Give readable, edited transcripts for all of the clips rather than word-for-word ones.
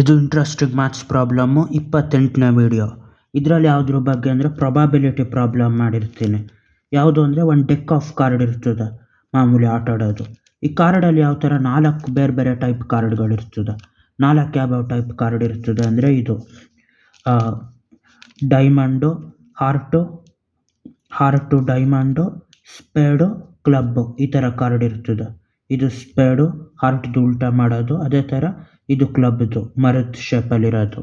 ಇದು interesting maths problem 28ನೇ video. ಇದರಲ್ಲಿ ಯಾವುದ್ರ ಬಗ್ಗೆ ಅಂದರೆ ಪ್ರೊಬಾಬಿಲಿಟಿ ಪ್ರಾಬ್ಲಮ್ ಮಾಡಿರ್ತೀನಿ. ಯಾವುದು ಅಂದರೆ ಒಂದು ಡೆಕ್ ಆಫ್ ಕಾರ್ಡ್ ಇರ್ತದೆ, ಮಾಮೂಲಿ ಆಟ ಆಡೋದು. ಈ ಕಾರ್ಡಲ್ಲಿ ಯಾವ ಥರ 4 ಬೇರೆ ಬೇರೆ ಟೈಪ್ ಕಾರ್ಡ್ಗಳಿರ್ತದೆ. 4 ಯಾವ್ಯಾವ ಟೈಪ್ ಕಾರ್ಡ್ ಇರ್ತದೆ ಅಂದರೆ ಇದು ಡೈಮಂಡು, ಹಾರ್ಟು ಡೈಮಂಡು, ಸ್ಪೇಡು, ಕ್ಲಬ್ಬು, ಈ ಥರ ಕಾರ್ಡ್ ಇರ್ತದೆ. ಇದು ಸ್ಪೇಡು, ಹಾರ್ಟ್ದು ಉಲ್ಟಾ ಮಾಡೋದು, ಅದೇ ಥರ ಇದು ಕ್ಲಬ್ದು ಮರದ ಶೇಪಲ್ಲಿರೋದು.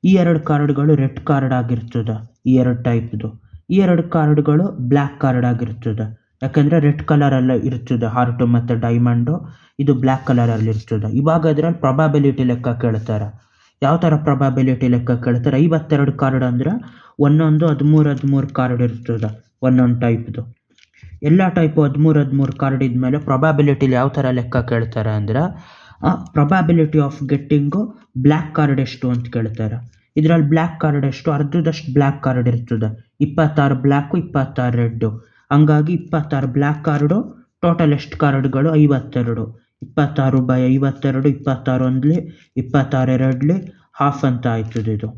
ಈ 2 ಕಾರ್ಡ್ಗಳು ರೆಡ್ ಕಾರ್ಡ್ ಆಗಿರ್ತದೆ, ಈ 2 ಟೈಪ್ದು. ಈ 2 ಕಾರ್ಡ್ಗಳು ಬ್ಲ್ಯಾಕ್ ಕಾರ್ಡ್ ಆಗಿರ್ತದೆ, ಯಾಕೆಂದರೆ ರೆಡ್ ಕಲರಲ್ಲಿ ಇರ್ತದೆ ಹಾರ್ಟು ಮತ್ತು ಡೈಮಂಡು, ಇದು ಬ್ಲ್ಯಾಕ್ ಕಲರಲ್ಲಿ ಇರ್ತದೆ. ಇವಾಗ ಇದರಲ್ಲಿ ಪ್ರೊಬಾಬಿಲಿಟಿ ಲೆಕ್ಕ ಕೇಳ್ತಾರೆ. ಯಾವ ಥರ ಪ್ರೊಬಾಬಿಲಿಟಿ ಲೆಕ್ಕ ಕೇಳ್ತಾರೆ? 52 ಕಾರ್ಡ್ ಅಂದರೆ ಒಂದೊಂದು 13 ಕಾರ್ಡ್ ಇರ್ತದೆ ಒಂದೊಂದು ಟೈಪ್ದು. ಎಲ್ಲ ಟೈಪು 13 ಕಾರ್ಡ್ ಇದ್ಮೇಲೆ ಪ್ರೊಬಾಬಿಲಿಟಿಲಿ ಯಾವ ಥರ ಲೆಕ್ಕ ಕೇಳ್ತಾರೆ ಅಂದರೆ ಪ್ರೊಬಾಬಿಲಿಟಿ ಆಫ್ ಗೆಟ್ಟಿಂಗು ಬ್ಲ್ಯಾಕ್ ಕಾರ್ಡ್ ಎಷ್ಟು ಅಂತ ಕೇಳ್ತಾರೆ. ಇದರಲ್ಲಿ ಬ್ಲ್ಯಾಕ್ ಕಾರ್ಡ್ ಎಷ್ಟು? ಅರ್ಧದಷ್ಟು ಬ್ಲ್ಯಾಕ್ ಕಾರ್ಡ್ ಇರ್ತದೆ. 26 ಬ್ಲ್ಯಾಕು, 26 ರೆಡ್ಡು. ಹಂಗಾಗಿ 26 ಬ್ಲ್ಯಾಕ್ ಕಾರ್ಡು. ಟೋಟಲ್ ಎಷ್ಟು ಕಾರ್ಡ್ಗಳು? 52. 26/52, 26 ಒಂದ್ಲಿ, 26 ಎರಡ್ಲಿ, ಹಾಫ್ ಅಂತ ಆಯ್ತದೆ ಇದು.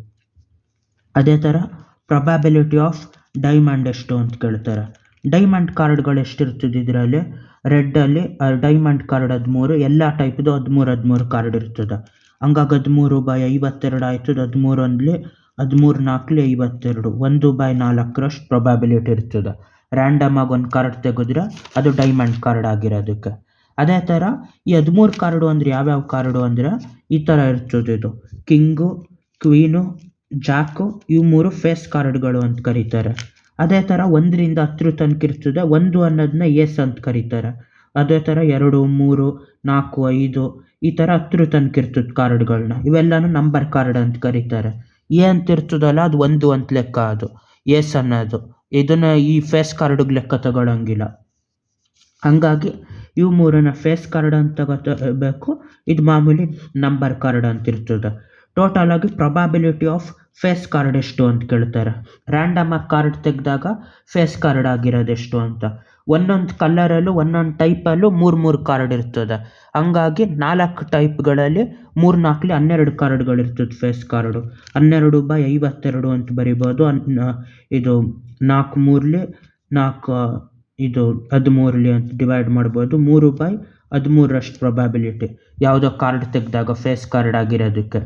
ಅದೇ ಥರ ಪ್ರೊಬಾಬಿಲಿಟಿ ಆಫ್ ಡೈಮಂಡ್ ಎಷ್ಟು ಅಂತ ಕೇಳ್ತಾರೆ. ಡೈಮಂಡ್ ಕಾರ್ಡ್ಗಳು ಎಷ್ಟಿರ್ತದೆ ಇದರಲ್ಲಿ? ರೆಡ್ಡಲ್ಲಿ ಡೈಮಂಡ್ ಕಾರ್ಡ್ 13, ಎಲ್ಲ ಟೈಪ್ದು 13 ಕಾರ್ಡ್ ಇರ್ತದೆ. ಹಂಗಾಗಿ 13/52 ಆಯ್ತದೆ. 13 ಒಂದ್ಲಿ, 13 ನಾಲ್ಕಲಿ 52, 1/4 ಪ್ರೊಬಾಬಿಲಿಟಿ ಇರ್ತದೆ. ರ್ಯಾಂಡಮ್ ಆಗಿ ಒಂದು ಕಾರ್ಡ್ ತೆಗೆದ್ರೆ ಅದು ಡೈಮಂಡ್ ಕಾರ್ಡ್ ಆಗಿರೋದಕ್ಕೆ. ಅದೇ ಥರ ಈ 13 ಕಾರ್ಡು ಅಂದರೆ ಯಾವ್ಯಾವ ಕಾರ್ಡು ಅಂದರೆ ಈ ಥರ ಇರ್ತದೆ. ಇದು ಕಿಂಗು, ಕ್ವೀನು, ಜಾಕು, ಇವು 3 ಫೇಸ್ ಕಾರ್ಡ್ಗಳು ಅಂತ ಕರೀತಾರೆ. ಅದೇ ಥರ 1ರಿಂದ 10 ತನಕ ಇರ್ತದೆ. 1 ಅನ್ನೋದನ್ನ ಏಸ್ ಅಂತ ಕರೀತಾರೆ. ಅದೇ ಥರ 2, 3, 4, 5 ಈ ಥರ 10 ತನಕ ಇರ್ತದೆ ಕಾರ್ಡ್ಗಳನ್ನ. ಇವೆಲ್ಲನೂ ನಂಬರ್ ಕಾರ್ಡ್ ಅಂತ ಕರೀತಾರೆ. ಎ ಅಂತ ಇರ್ತದಲ್ಲ ಅದು 1 ಅಂತ ಲೆಕ್ಕ, ಅದು ಏಸ್ ಅನ್ನೋದು. ಇದನ್ನು ಈ ಫೇಸ್ ಕಾರ್ಡಿಗೆ ಲೆಕ್ಕ ತಗೊಳ್ಳೋಂಗಿಲ್ಲ. ಹಂಗಾಗಿ ಇವು 3ನ ಫೇಸ್ ಕಾರ್ಡ್ ಅಂತ ತಗೋಬೇಕು. ಇದು ಮಾಮೂಲಿ ನಂಬರ್ ಕಾರ್ಡ್ ಅಂತ ಇರ್ತದೆ. ಟೋಟಲ್ ಆಗಿ ಪ್ರೊಬಾಬಿಲಿಟಿ ಆಫ್ ಫೇಸ್ ಕಾರ್ಡ್ ಎಷ್ಟು ಅಂತ ಕೇಳ್ತಾರೆ. ರ್ಯಾಂಡಮ್ ಆಗಿ ಕಾರ್ಡ್ ತೆಗೆದಾಗ ಫೇಸ್ ಕಾರ್ಡ್ ಆಗಿರೋದು ಎಷ್ಟು ಅಂತ. ಒಂದೊಂದು ಕಲರಲ್ಲೂ ಒಂದೊಂದು ಟೈಪಲ್ಲೂ 3 ಕಾರ್ಡ್ ಇರ್ತದೆ. ಹಂಗಾಗಿ 4 ಟೈಪ್ಗಳಲ್ಲಿ 3 ನಾಲ್ಕಲಿ 12 ಕಾರ್ಡ್ಗಳಿರ್ತದೆ ಫೇಸ್ ಕಾರ್ಡು. 12/52 ಅಂತ ಬರಿಬೋದು. ಇದು 4 3ಲಿ 4 ಇದು 13ಲಿ ಅಂತ ಡಿವೈಡ್ ಮಾಡ್ಬೋದು. 3/13 ಪ್ರೊಬಾಬಿಲಿಟಿ ಯಾವುದೋ ಕಾರ್ಡ್ ತೆಗೆದಾಗ ಫೇಸ್ ಕಾರ್ಡ್ ಆಗಿರೋದಕ್ಕೆ.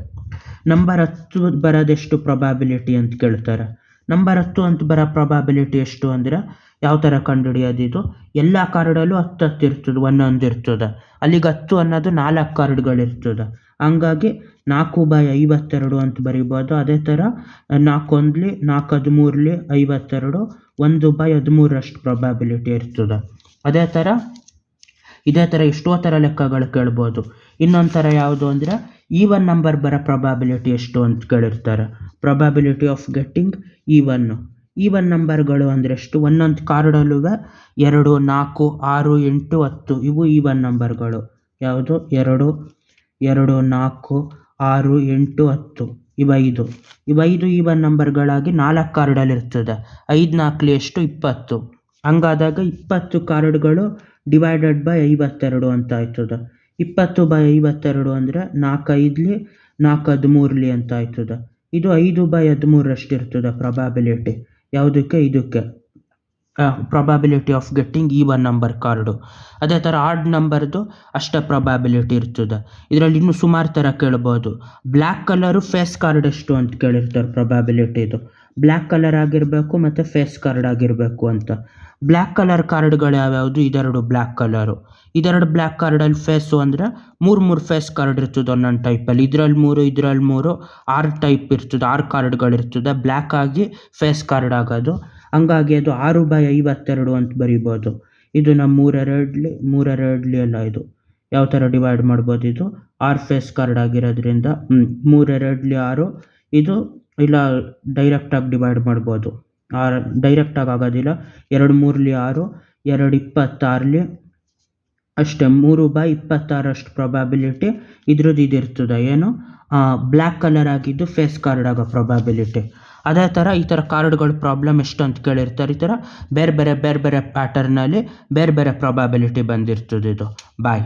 ನಂಬರ್ 10 ಬರೋದೆಷ್ಟು ಪ್ರೊಬಾಬಿಲಿಟಿ ಅಂತ ಕೇಳ್ತಾರೆ. ನಂಬರ್ 10 ಅಂತ ಬರೋ ಪ್ರೊಬಾಬಿಲಿಟಿ ಎಷ್ಟು ಅಂದರೆ ಯಾವ ಥರ ಕಂಡುಹಿಡಿಯೋದು? ಇದು ಎಲ್ಲ ಕಾರ್ಡಲ್ಲೂ 10 ಇರ್ತದೆ, ಒಂದೊಂದು ಇರ್ತದೆ. ಅಲ್ಲಿಗೆ 10 ಅನ್ನೋದು 4 ಕಾರ್ಡ್ಗಳಿರ್ತದೆ. ಹಂಗಾಗಿ 4/52 ಅಂತ ಬರಿಬೋದು. ಅದೇ ಥರ 4 ಒಂದ್ಲಿ, 4 13ಲಿ 52, 1/13 ಪ್ರೊಬಾಬಿಲಿಟಿ ಇರ್ತದೆ. ಇದೇ ಥರ ಎಷ್ಟೋ ಥರ ಲೆಕ್ಕಗಳು ಕೇಳ್ಬೋದು. ಇನ್ನೊಂದು ಥರ ಯಾವುದು ಅಂದರೆ ಈವನ್ ನಂಬರ್ ಬರೋ ಪ್ರೊಬಾಬಿಲಿಟಿ ಎಷ್ಟು ಅಂತ ಕೇಳಿರ್ತಾರೆ. ಪ್ರೊಬಾಬಿಲಿಟಿ ಆಫ್ ಗೆಟ್ಟಿಂಗ್ ಈವನ್ ನಂಬರ್ಗಳು ಅಂದರೆ ಎಷ್ಟು? ಒಂದೊಂದು ಕಾರ್ಡಲ್ಲೂ 2, 4, 6, 8, 10 ಇವು ಈವನ್ ನಂಬರ್ಗಳು. ಯಾವುದು? 2, 4, 6, 8, 10 ಇವು 5 ಈವನ್ ನಂಬರ್ಗಳಾಗಿ 4 ಕಾರ್ಡಲ್ಲಿ ಇರ್ತದೆ. 5 ನಾಲ್ಕಲಿ ಎಷ್ಟು? 20. ಹಂಗಾದಾಗ 20 ಕಾರ್ಡ್ಗಳು ಡಿವೈಡೆಡ್ ಬೈ 52 ಅಂತ ಆಯ್ತದೆ. 20/52 ಅಂದರೆ 4 5ಲಿ 4 13ಲಿ ಅಂತ ಆಯ್ತದೆ. ಇದು 5/13 ಇರ್ತದೆ ಪ್ರೊಬಾಬಿಲಿಟಿ. ಯಾವುದಕ್ಕೆ? ಇದಕ್ಕೆ probability of getting even number card. ಅದೇ ಥರ ಆಡ್ ನಂಬರ್ದು ಅಷ್ಟೇ ಪ್ರೊಬಾಬಿಲಿಟಿ ಇರ್ತದೆ. ಇದರಲ್ಲಿ ಇನ್ನೂ ಸುಮಾರು ಥರ ಕೇಳ್ಬೋದು. ಬ್ಲ್ಯಾಕ್ ಕಲರು ಫೇಸ್ ಕಾರ್ಡ್ ಎಷ್ಟು ಅಂತ ಕೇಳಿರ್ತಾರೆ ಪ್ರೊಬಾಬಿಲಿಟಿದು. ಬ್ಲ್ಯಾಕ್ ಕಲರ್ ಆಗಿರಬೇಕು ಮತ್ತು ಫೇಸ್ ಕಾರ್ಡ್ ಆಗಿರಬೇಕು ಅಂತ. ಬ್ಲ್ಯಾಕ್ ಕಲರ್ ಕಾರ್ಡ್ಗಳು ಯಾವ್ಯಾವುದು? ಇದೆರಡು ಬ್ಲ್ಯಾಕ್ ಕಲರು. ಇದೆರಡು ಬ್ಲ್ಯಾಕ್ ಕಾರ್ಡಲ್ಲಿ ಫೇಸು ಅಂದರೆ 3 ಫೇಸ್ ಕಾರ್ಡ್ ಇರ್ತದೆ ಒಂದೊಂದು ಟೈಪಲ್ಲಿ. ಇದರಲ್ಲಿ 3 6 ಟೈಪ್ ಇರ್ತದೆ, 6 ಕಾರ್ಡ್ಗಳಿರ್ತದೆ ಬ್ಲ್ಯಾಕ್ ಆಗಿ ಫೇಸ್ ಕಾರ್ಡ್ ಆಗೋದು. ಹಂಗಾಗಿ ಅದು 6/52 ಅಂತ ಬರಿಬೋದು. ಇದು ನಮ್ಮ 3 ಅಲ್ಲ, ಇದು ಯಾವ ಥರ ಡಿವೈಡ್ ಮಾಡ್ಬೋದು? ಇದು 6 ಫೇಸ್ ಕಾರ್ಡ್ ಆಗಿರೋದ್ರಿಂದ 3 6 ಇದು ಇಲ್ಲ ಡೈರೆಕ್ಟಾಗಿ ಡಿವೈಡ್ ಮಾಡ್ಬೋದು. ಡೈರೆಕ್ಟಾಗಿ ಆಗೋದಿಲ್ಲ. 2 3ಲಿ 6, 2 26ಲಿ ಅಷ್ಟೇ 3/26 ಪ್ರೊಬಾಬಿಲಿಟಿ ಇದ್ರದ್ದು ಇದಿರ್ತದೆ. ಏನು? ಬ್ಲ್ಯಾಕ್ ಕಲರ್ ಆಗಿದ್ದು ಫೇಸ್ ಕಾರ್ಡ್ ಆಗೋ ಪ್ರೊಬಾಬಿಲಿಟಿ. ಅದೇ ಥರ ಈ ಥರ ಕಾರ್ಡ್ಗಳ ಪ್ರಾಬ್ಲಮ್ ಎಷ್ಟು ಅಂತ ಕೇಳಿರ್ತಾರೆ. ಈ ಥರ ಬೇರೆ ಬೇರೆ ಪ್ಯಾಟರ್ನಲ್ಲಿ ಬೇರೆ ಬೇರೆ ಪ್ರೊಬಾಬಿಲಿಟಿ ಬಂದಿರ್ತದೆ ಇದು. ಬಾಯ್.